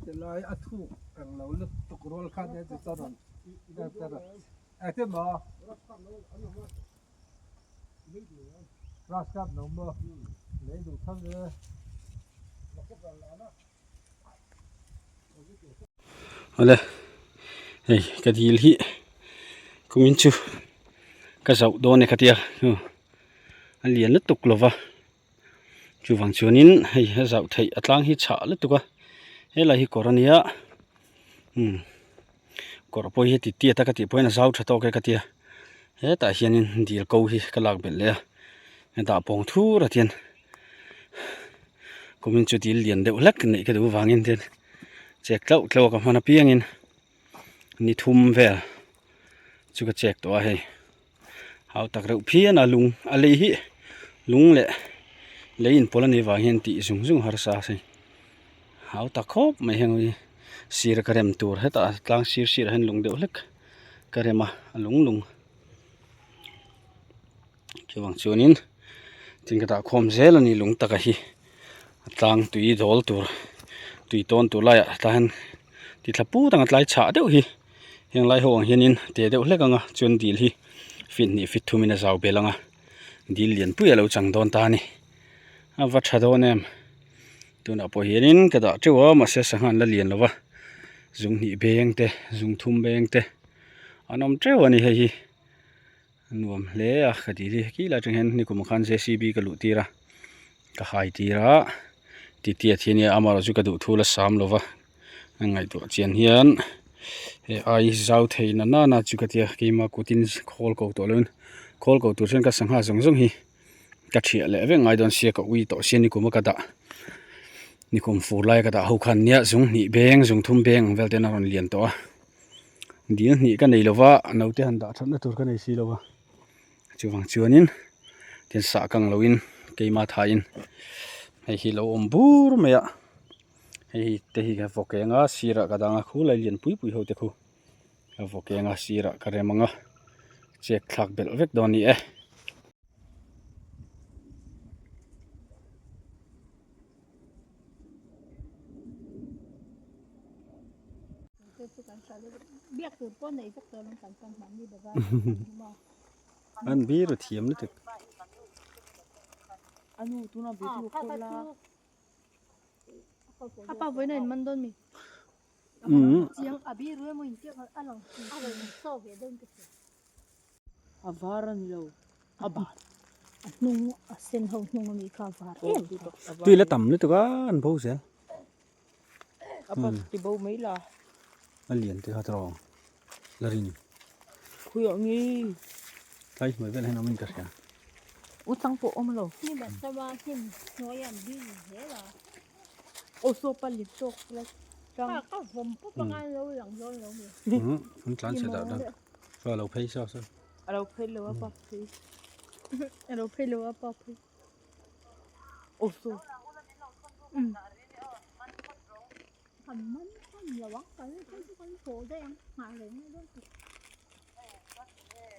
จะลอยอัทุเราลึกตกรถคันนี้จะต้องแต่บ่รัสกับน้องบ่เลยดูทั้งเอาเลยเฮ้ยกะดีลิคุมินชูกะเจ้าโดนเนี่ยกะเตียอันเลียนลึกตกลวะจูฟังชวนินให้เจ้าไทยอัตลังฮิชาลึกตกะเฮ้ยไรฮิกอรันเนียกอร์ปอยติเตียตะกะติปอยน่ะเจ้าชะตอกะกะเตียเฮ้ตาเฮียนินดีลกูฮิกะลากเบลเลยเฮ้ตาปองทูระเตียนคุมินชูดีเลียนเดวลักนี่กะดูวางอินเตียนแจกเล่าเล่ากับมันเปียงอินนี่ทุ่มเวลจุกแจกตัวให้เอาตักเราเพียนลุงอะไรฮิลุงเละเลยอินพลนี่ว่าเห็นตีซุงหาร์ซาใช่เอาตักครบไม่เห็นวิสีระกระเรมตัวให้ตาตางสีเห็นลุงเดียวเล็กกระเรมาลุงเกี่ยวกับชนินจริงก็ตาคมเซลนี่ลุงตักฮิตางตุยดอลตัวตุยต้นตัวไล่ตาเห็นติดทับปูตั้งแต่ไล่ฉาเดียวฮิยังไล่ห่วงเห็นอินเดี๋ยวเล็กอ่ะจนดีฮิฟิตนี่ฟิตทุ่มินะสาวเบลังอ่ะดีเลียนปุยเราจังโดนตานี่วัดชาโดนเอ็มตัวน่ะพอเห็นอินก็ได้เจ้ามาเสียสังหารละเลียนแล้ววะจุงนี่เบงเตจุงทุ่มเบงเตอันนั้นเจ้านี่เฮ้ยนวมเลี้ยคดีที่กี่ละจังเห็นนี่กุมขันเจซีบีก็ลุตีระก็หายตีระตีเตียที่นี่อามาเราจุกระดูทุละสามแล้ววะยังไงตัวเจียนเฮียนไอ้เจ้าเทียนน่าจุกระเตียกี่มากุตินโคลกูตัวเลยโคลกูตัวเช่นก็สังหารจงฮีกัดเฉียเลยเว้ยไงโดนเสียกับวิตัวเสียนี่กุมกระดานี่กุมฟูไล่กระดาหูคันเนี้ยจงนี่เบงจงทุ่มเบงเวลเดนารอนเลียนตัวดีนี่กันในแล้ววะนาเตียนดาทันตัวกันในสีแล้ววะจูฟังชวนินเทียนสักกังลวินกี่มาทายินให้ฮิโลอมบูร์ไม่อะให้เตะกับโฟกังอ่ะสีระกระดังอ่ะคู่ไล่เลียนปุยเขาเตะคู่กับโฟกังอ่ะสีระกระเรมังอ่ะเช็คทักเบลเวกโดนนี่เบียกตัวป้นในสักตัวลงกันกันแบบนี้แบบว่าอันบีรุเทียมนี่ตึกอันนู้นตัวน่ะบีตัวคนละถ้าป้าไว้ในมันโดนมีเสียงอบีรู้มั้ยเสียงอันหลังโซ่เวดินก็เสียอาวารันโลอาบาดนุ่งเส้นห้องนุ่งมีข้าวบาดตุยละต่ำนี่ตึกอันพูดเสียอาบาดที่บ่ไม่ละอันเลียนที่เขาตรองลารินคุยอย่างนี้ใช่ไม่เป็นให้น้องมินกัดกันอุตังโปอมโลนี่แบบสบายที่น้อยอันดีเฮ้ยล่ะโอโซปัลลิโซแล้วจังก็ผมปุ๊บงานเราหลังย้อนเราเนี่ยมันคลานเสร็จแล้วนะช่วยเราเพย์ซะซะเราเพย์เลยว่าป๊อปปี้เราเพย์เลยว่าป๊อปปี้โอโซทำมันระวังกันให้ทุกคนโผล่ได้ยังหาเลยไม่ต้อง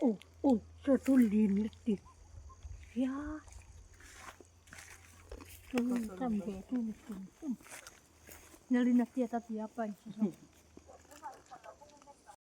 โอ้เจ้าตุลินลิติยาทำเบตุลินนี่ลินาเตียตาเตียไป